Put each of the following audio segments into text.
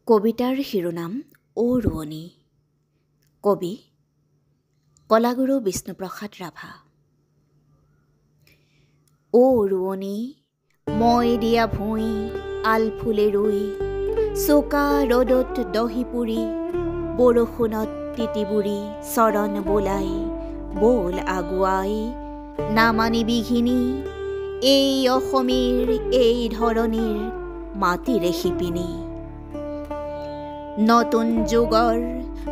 কবিতাৰ শিৰোনাম ও ৰোৱনী। কবি কলাগুৰু বিষ্ণুপ্ৰসাদ ৰাভা। ও ৰোৱনী মই দিয়া ভুঁই আলফুলে ৰুই, চোকা ৰ'দত দহি পুৰি, বৰষুণত তিতি বুৰি চৰণ বোলাই, বল আগুৱাই নামানিবি ঘিনি, এই অসমীৰ এই ধৰণীৰ মাটিৰে শিপিনী। নতুন যুগৰ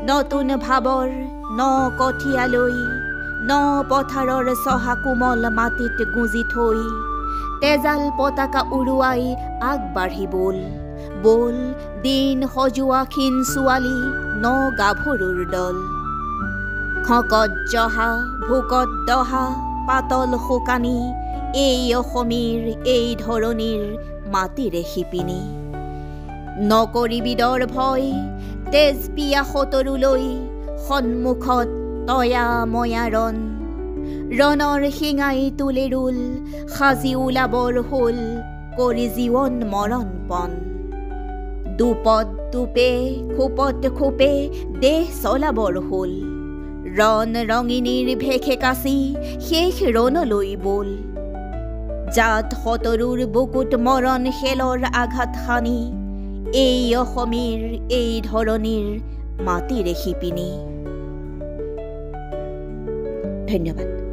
নতুন ভাৱৰ ন কঠীয়ালৈ, ন পথাৰৰ চহা কোমল মাটিত গুজি থৈ, তেজাল পতাকা উৰুৱাই আগবাঢ়ি বল, বল দিন সজোৱা ক্ষীণ ছোৱালী ন গাভৰুৰ দল। খকত জহা ভোকত দহা পাতল শুকানী, এই অসমীৰ এই ধৰণীৰ মাটিৰে শিপিনী। নকৰিবি ডৰ ভয় তেজ পিয়া সতৰুলৈ, সন্মুখত তয়া ময়া ৰণ, ৰণৰ শিঙাই তুলে ৰোল, সাজি ওলাবৰ হ'ল কৰি জীৱন মৰণ পণ। দুপদ দুপে খোপত খোপে দেহ চলাবৰ হ'ল, ৰণ ৰঙিনীৰ ভেষে কাচি শেষ ৰণলৈ বল। জাত সতৰুৰ বুকুত মৰণ শেলৰ আঘাত সানি, এই অসমীৰ এই ধৰণীৰ মাটিৰে শিপিনী। ধন্যবাদ।